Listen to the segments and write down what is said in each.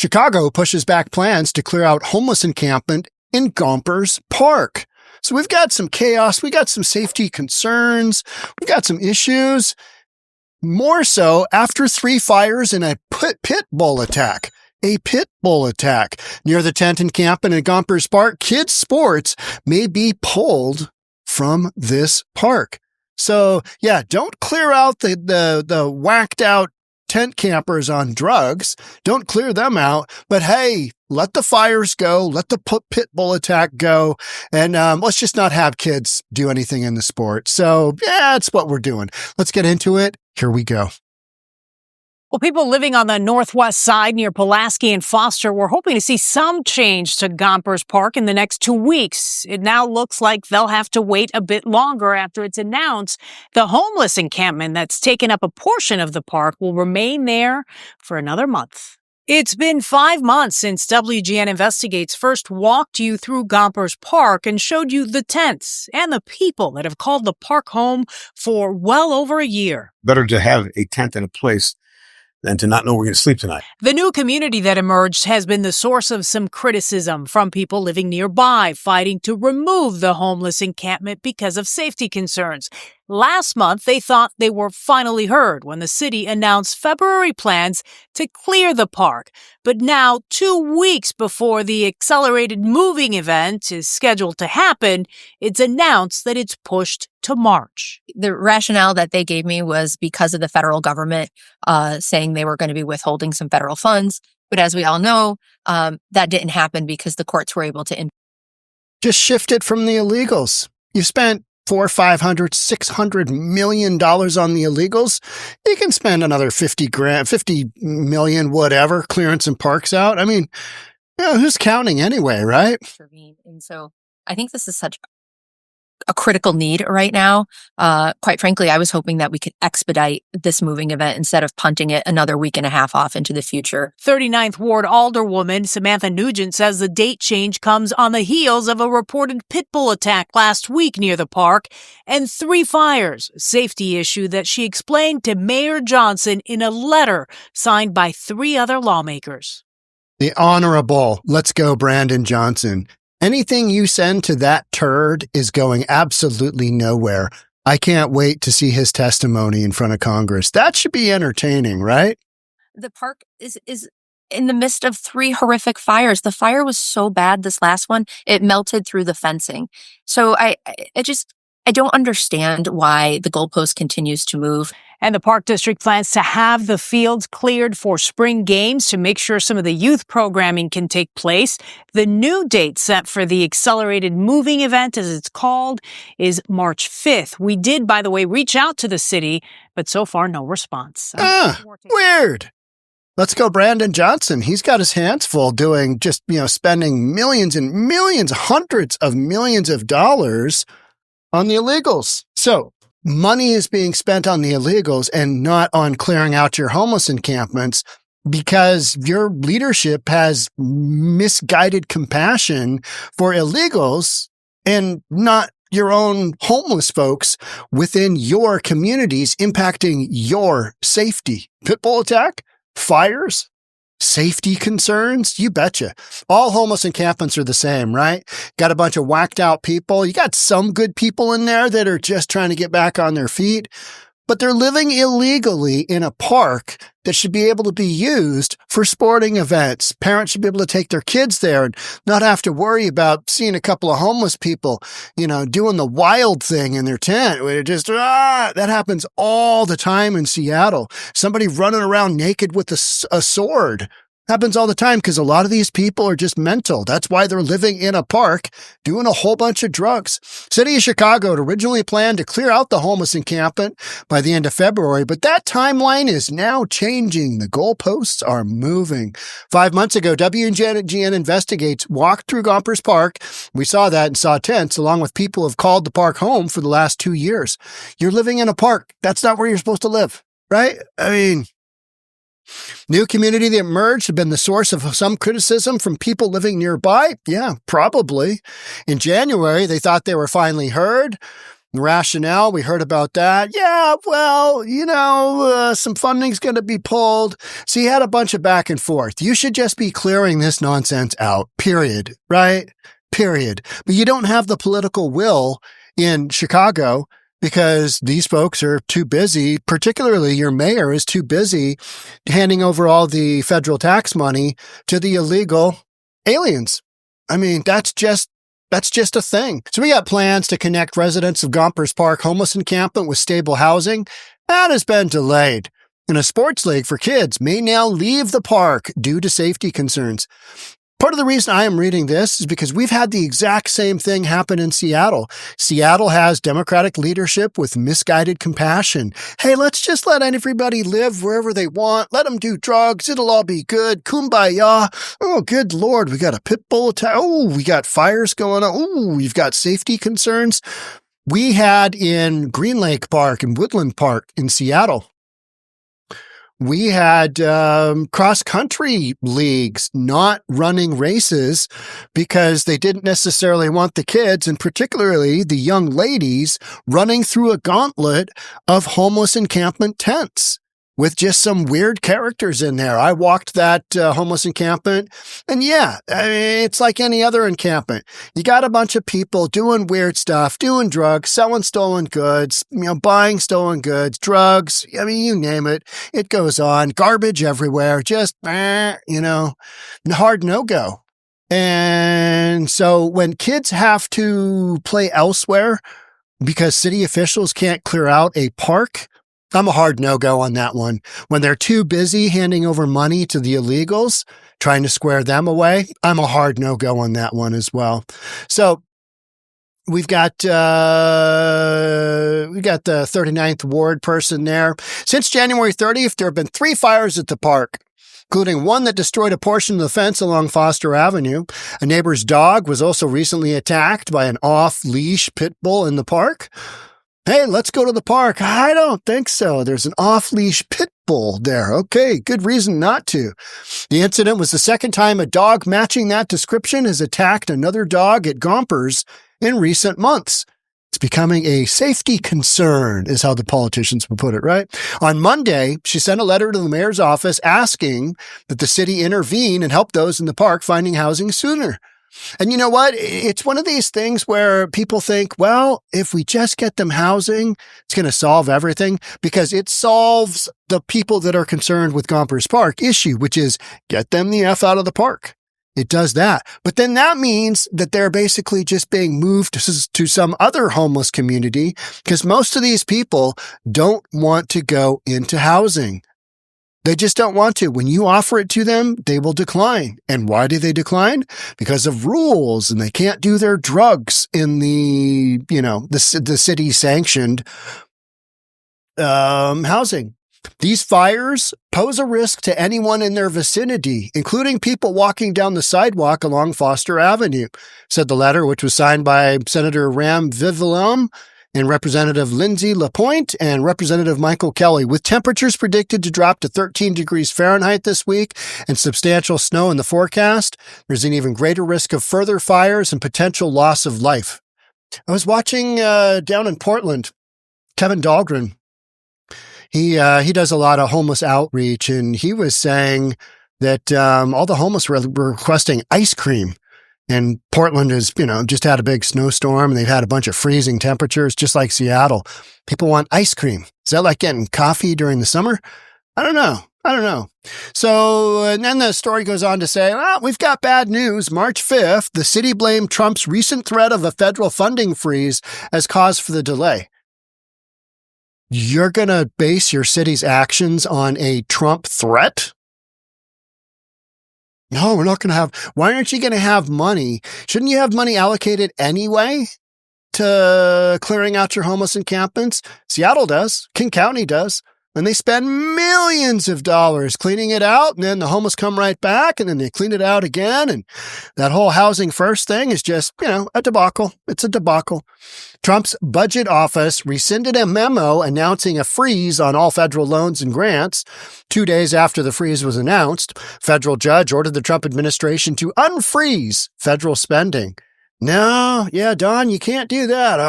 Chicago pushes back plans to clear out homeless encampment in Gompers Park. So we've got some chaos. We got some safety concerns. We got some issues. More so after 3 fires and a pit bull attack. A pit bull attack near the tent encampment in Gompers Park. Kids' sports may be pulled from this park. So yeah, don't clear out the whacked out tent campers on drugs. Don't clear them out. But hey, let the fires go. Let the pit bull attack go. And let's just not have kids do anything in the sport. So yeah, that's what we're doing. Let's get into it. Here we go. Well, people living on the northwest side near Pulaski and Foster were hoping to see some change to Gompers Park in the next 2 weeks. It now looks like they'll have to wait a bit longer after it's announced the homeless encampment that's taken up a portion of the park will remain there for another month. It's been 5 months since WGN Investigates first walked you through Gompers Park and showed you the tents and the people that have called the park home for well over a year. Better to have a tent in a place than to not know we're going to sleep tonight. The new community that emerged has been the source of some criticism from people living nearby, fighting to remove the homeless encampment because of safety concerns. Last month, they thought they were finally heard when the city announced February plans to clear the park. But now, 2 weeks before the accelerated moving event is scheduled to happen, it's announced that it's pushed to March. The rationale that they gave me was because of the federal government saying they were going to be withholding some federal funds. But as we all know, that didn't happen because the courts were able to just shift it from the illegals. You spent $400, $500, $600 million on the illegals. You can spend another 50 million, whatever, clearing some parks out. I mean, who's counting anyway, right? And so I think this is such a critical need right now. Quite frankly, I was hoping that we could expedite this moving event instead of punting it another week and a half off into the future. 39th Ward Alderwoman Samantha Nugent says the date change comes on the heels of a reported pit bull attack last week near the park and 3 fires, a safety issue that she explained to Mayor Johnson in a letter signed by 3 other lawmakers. The Honorable Let's Go Brandon Johnson. Anything you send to that turd is going absolutely nowhere. I can't wait to see his testimony in front of Congress. That should be entertaining, right? The park is in the midst of 3 horrific fires. The fire was so bad, this last one, it melted through the fencing. So I don't understand why the goalpost continues to move. And the Park District plans to have the fields cleared for spring games to make sure some of the youth programming can take place. The new date set for the accelerated moving event, as it's called, is March 5th. We did, by the way, reach out to the city, but so far no response. Weird. Let's go Brandon Johnson. He's got his hands full doing just, spending millions and millions, hundreds of millions of dollars on the illegals. So money is being spent on the illegals and not on clearing out your homeless encampments because your leadership has misguided compassion for illegals and not your own homeless folks within your communities impacting your safety. Pit bull attack, fires, safety concerns, you betcha. All homeless encampments are the same, right? Got a bunch of whacked out people. You got some good people in there that are just trying to get back on their feet, but they're living illegally in a park that should be able to be used for sporting events. Parents should be able to take their kids there and not have to worry about seeing a couple of homeless people, doing the wild thing in their tent. That happens all the time in Seattle. Somebody running around naked with a sword. Happens all the time because a lot of these people are just mental. That's why they're living in a park doing a whole bunch of drugs. City of Chicago had originally planned to clear out the homeless encampment by the end of February, but that timeline is now changing. The goalposts are moving. 5 months ago, WGN Investigates walked through Gompers Park. We saw that and saw tents along with people who have called the park home for the last 2 years. You're living in a park. That's not where you're supposed to live, right? I mean, new community that emerged had been the source of some criticism from people living nearby? Yeah, probably. In January, they thought they were finally heard. The rationale, we heard about that. Yeah, well, some funding's going to be pulled. So you had a bunch of back and forth. You should just be clearing this nonsense out, period, right? Period. But you don't have the political will in Chicago because these folks are too busy, particularly your mayor is too busy handing over all the federal tax money to the illegal aliens. I mean, that's just a thing. So we got plans to connect residents of Gompers Park homeless encampment with stable housing. That has been delayed. And a sports league for kids may now leave the park due to safety concerns. Part of the reason I am reading this is because we've had the exact same thing happen in Seattle. Seattle has Democratic leadership with misguided compassion. Hey, let's just let everybody live wherever they want. Let them do drugs. It'll all be good. Kumbaya. Oh, good Lord. We got a pit bull attack. Oh, we got fires going on. Oh, we've got safety concerns. We had in Green Lake Park and Woodland Park in Seattle, we had cross-country leagues not running races because they didn't necessarily want the kids, and particularly the young ladies, running through a gauntlet of homeless encampment tents with just some weird characters in there. I walked that homeless encampment, and yeah, I mean, it's like any other encampment. You got a bunch of people doing weird stuff, doing drugs, selling stolen goods, buying stolen goods, drugs. I mean, you name it. It goes on. Garbage everywhere. Just, hard no-go. And so when kids have to play elsewhere because city officials can't clear out a park, I'm a hard no-go on that one. When they're too busy handing over money to the illegals, trying to square them away, I'm a hard no-go on that one as well. So we've got the 39th Ward person there. Since January 30th, there have been 3 fires at the park, including one that destroyed a portion of the fence along Foster Avenue. A neighbor's dog was also recently attacked by an off-leash pit bull in the park. Hey, let's go to the park. I don't think so. There's an off-leash pit bull there. Okay, good reason not to. The incident was the second time a dog matching that description has attacked another dog at Gompers in recent months. It's becoming a safety concern, is how the politicians would put it, right? On Monday, she sent a letter to the mayor's office asking that the city intervene and help those in the park finding housing sooner. And you know what? It's one of these things where people think, well, if we just get them housing, it's going to solve everything, because it solves the people that are concerned with Gompers Park issue, which is get them the F out of the park. It does that. But then that means that they're basically just being moved to some other homeless community, because most of these people don't want to go into housing. They just don't want to. When you offer it to them, they will decline. And why do they decline? Because of rules, and they can't do their drugs in the city sanctioned housing. These fires pose a risk to anyone in their vicinity, including people walking down the sidewalk along Foster Avenue, said the letter, which was signed by Senator Ram Vivilam and Representative Lindsay LaPointe and Representative Michael Kelly. With temperatures predicted to drop to 13 degrees Fahrenheit this week and substantial snow in the forecast, there's an even greater risk of further fires and potential loss of life. I was watching down in Portland, Kevin Dahlgren. He does a lot of homeless outreach, and he was saying that all the homeless were requesting ice cream. And Portland has, just had a big snowstorm, and they've had a bunch of freezing temperatures, just like Seattle. People want ice cream. Is that like getting coffee during the summer? I don't know. So, and then the story goes on to say, we've got bad news. March 5th, the city blamed Trump's recent threat of a federal funding freeze as cause for the delay. You're going to base your city's actions on a Trump threat? No, we're not going to have. Why aren't you going to have money? Shouldn't you have money allocated anyway to clearing out your homeless encampments? Seattle does. King County does. And they spend millions of dollars cleaning it out, and then the homeless come right back, and then they clean it out again. And that whole housing first thing is just, a debacle. It's a debacle. Trump's budget office rescinded a memo announcing a freeze on all federal loans and grants. 2 days after the freeze was announced, federal judge ordered the Trump administration to unfreeze federal spending. No, yeah, Don, you can't do that.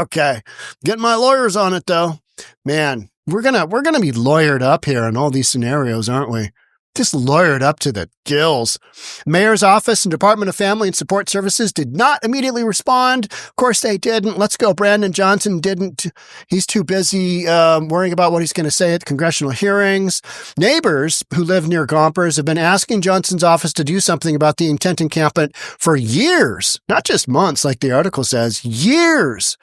Okay. Getting my lawyers on it though. Man, we're gonna be lawyered up here in all these scenarios, aren't we? Just lawyered up to the gills. Mayor's office and Department of Family and Support Services did not immediately respond. Of course they didn't. Let's go. Brandon Johnson didn't. He's too busy worrying about what he's going to say at congressional hearings. Neighbors who live near Gompers have been asking Johnson's office to do something about the intent encampment for years, not just months like the article says, years.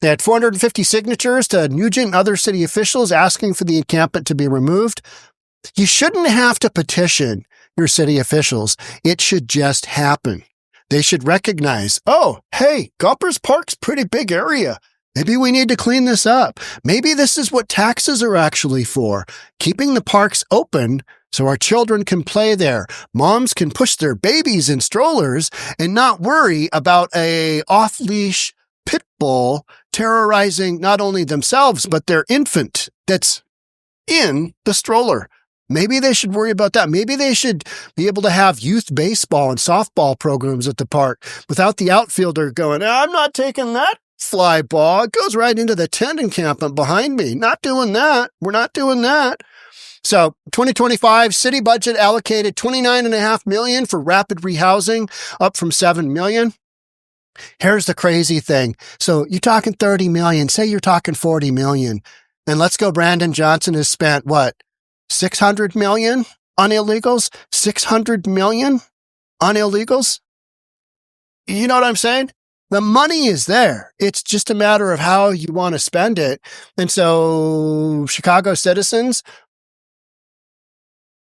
They had 450 signatures to Nugent and other city officials asking for the encampment to be removed. You shouldn't have to petition your city officials. It should just happen. They should recognize, oh, hey, Gompers Park's a pretty big area. Maybe we need to clean this up. Maybe this is what taxes are actually for, keeping the parks open so our children can play there. Moms can push their babies in strollers and not worry about a off-leash pit bull terrorizing not only themselves, but their infant that's in the stroller. Maybe they should worry about that. Maybe they should be able to have youth baseball and softball programs at the park without the outfielder going, I'm not taking that fly ball. It goes right into the tent encampment behind me. Not doing that. We're not doing that. So 2025 city budget allocated $29.5 million for rapid rehousing, up from $7 million. Here's the crazy thing. So you're talking 30 million, say you're talking 40 million. And let's go. Brandon Johnson has spent what? 600 million on illegals? 600 million on illegals? You know what I'm saying? The money is there. It's just a matter of how you want to spend it. And so, Chicago citizens,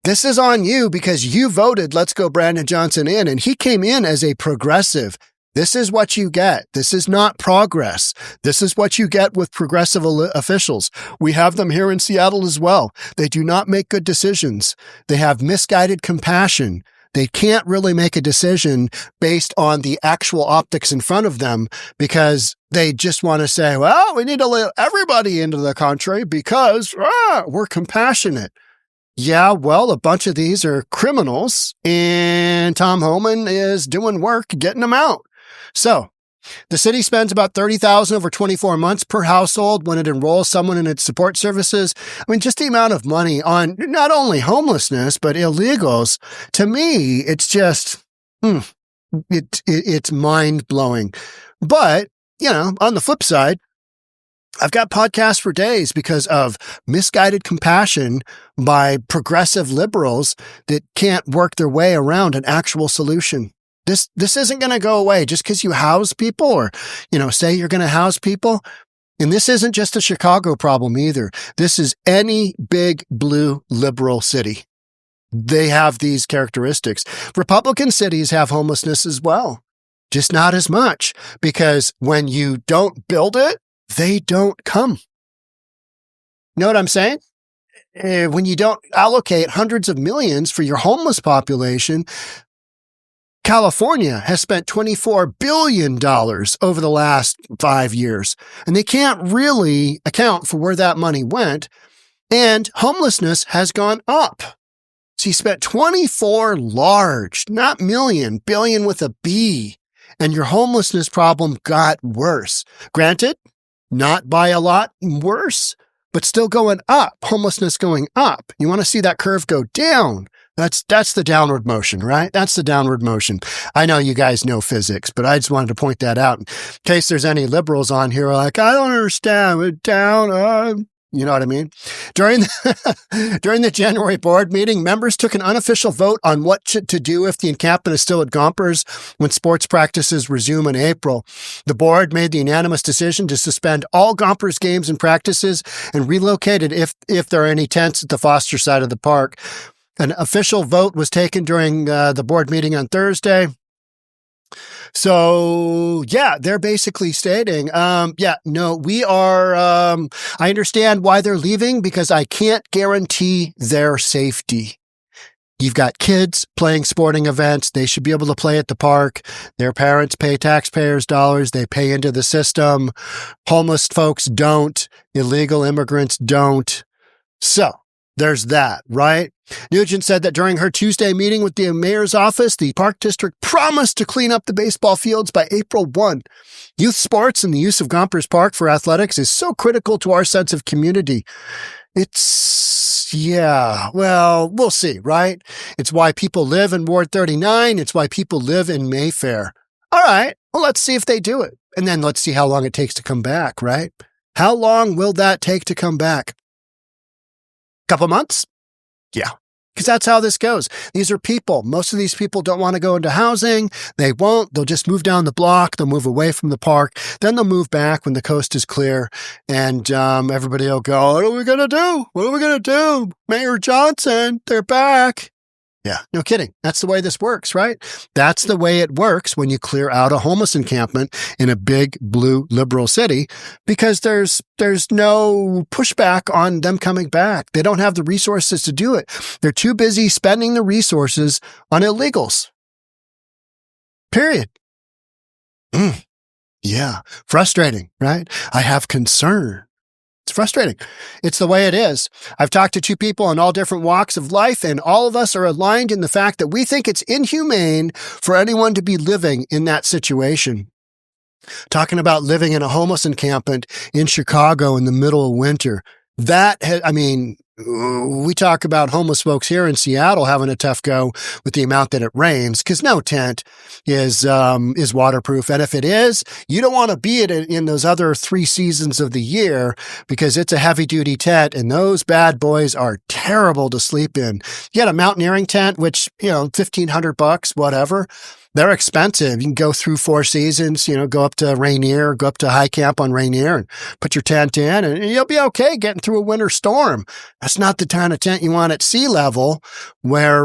this is on you because you voted Let's Go Brandon Johnson in, and he came in as a progressive. This is what you get. This is not progress. This is what you get with progressive officials. We have them here in Seattle as well. They do not make good decisions. They have misguided compassion. They can't really make a decision based on the actual optics in front of them because they just want to say, well, we need to let everybody into the country because we're compassionate. Yeah, well, a bunch of these are criminals and Tom Homan is doing work getting them out. So the city spends about $30,000 over 24 months per household when it enrolls someone in its support services. I mean, just the amount of money on not only homelessness, but illegals. To me, it's just, it's mind blowing. But, you know, on the flip side, I've got podcasts for days because of misguided compassion by progressive liberals that can't work their way around an actual solution. This isn't going to go away just because you house people or, say you're going to house people. And this isn't just a Chicago problem either. This is any big blue liberal city. They have these characteristics. Republican cities have homelessness as well, just not as much because when you don't build it, they don't come. Know what I'm saying? When you don't allocate hundreds of millions for your homeless population, California has spent $24 billion over the last 5 years, and they can't really account for where that money went. And homelessness has gone up. So you spent 24 large, not million, billion with a B, and your homelessness problem got worse. Granted, not by a lot worse, but still going up, homelessness going up. You want to see that curve go down. That's the downward motion, right? That's the downward motion. I know you guys know physics, but I just wanted to point that out in case there's any liberals on here like, I don't understand. We're down. You know what I mean? During the January board meeting, members took an unofficial vote on what to do if the encampment is still at Gompers when sports practices resume in April. The board made the unanimous decision to suspend all Gompers games and practices and relocate it if there are any tents at the Foster side of the park. An official vote was taken during the board meeting on Thursday. So, yeah, they're basically stating, we are, I understand why they're leaving because I can't guarantee their safety. You've got kids playing sporting events. They should be able to play at the park. Their parents pay taxpayers' dollars. They pay into the system. Homeless folks don't. Illegal immigrants don't. So there's that, right? Nugent said that during her Tuesday meeting with the mayor's office, the Park District promised to clean up the baseball fields by April 1. Youth sports and the use of Gompers Park for athletics is so critical to our sense of community. Well, we'll see, right? It's why people live in Ward 39. It's why people live in Mayfair. All right, well, let's see if they do it. And then let's see how long it takes to come back, right? How long will that take to come back? Couple months? Yeah, because that's how this goes. These are people. Most of these people don't want to go into housing. They won't. They'll just move down the block. They'll move away from the park. Then they'll move back when the coast is clear. And everybody will go, what are we going to do? What are we going to do? Mayor Johnson, they're back. Yeah, no kidding. That's the way this works, right? That's the way it works when you clear out a homeless encampment in a big blue liberal city, because there's no pushback on them coming back. They don't have the resources to do it. They're too busy spending the resources on illegals. Period. Yeah, frustrating, right? I have concern. It's frustrating. It's the way it is. I've talked to two people in all different walks of life, and all of us are aligned in the fact that we think it's inhumane for anyone to be living in that situation. Talking about living in a homeless encampment in Chicago in the middle of winter. We talk about homeless folks here in Seattle having a tough go with the amount that it rains, because no tent is waterproof. And if it is, you don't want to be in those other 3 seasons of the year, because it's a heavy duty tent and those bad boys are terrible to sleep in. You got a mountaineering tent, which, $1,500, whatever. They're expensive. You can go through 4 seasons, go up to Rainier, go up to High Camp on Rainier and put your tent in, and you'll be okay getting through a winter storm. That's not the kind of tent you want at sea level where,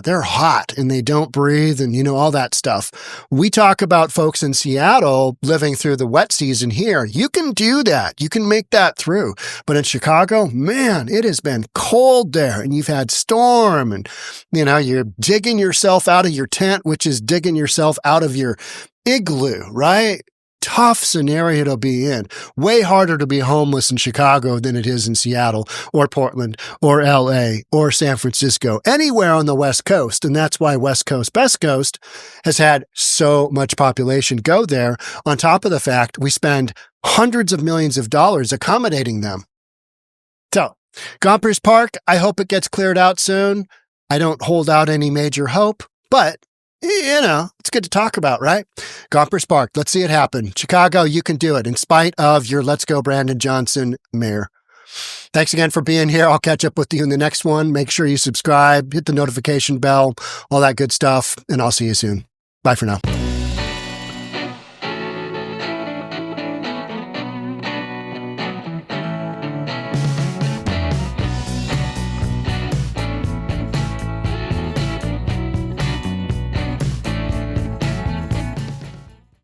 they're hot and they don't breathe and, all that stuff. We talk about folks in Seattle living through the wet season here. You can do that. You can make that through. But in Chicago, man, it has been cold there and you've had storm and, you're digging yourself out of your tent, which is digging yourself out of your igloo, right? Tough scenario to be in. Way harder to be homeless in Chicago than it is in Seattle or Portland or LA or San Francisco, anywhere on the West Coast. And that's why West Coast, Best Coast has had so much population go there, on top of the fact we spend hundreds of millions of dollars accommodating them. So, Gompers Park, I hope it gets cleared out soon. I don't hold out any major hope, but it's good to talk about, right? Gompers Park, let's see it happen. Chicago, you can do it in spite of your Let's Go Brandon Johnson mayor. Thanks again for being here. I'll catch up with you in the next one. Make sure you subscribe, hit the notification bell, all that good stuff, and I'll see you soon. Bye for now.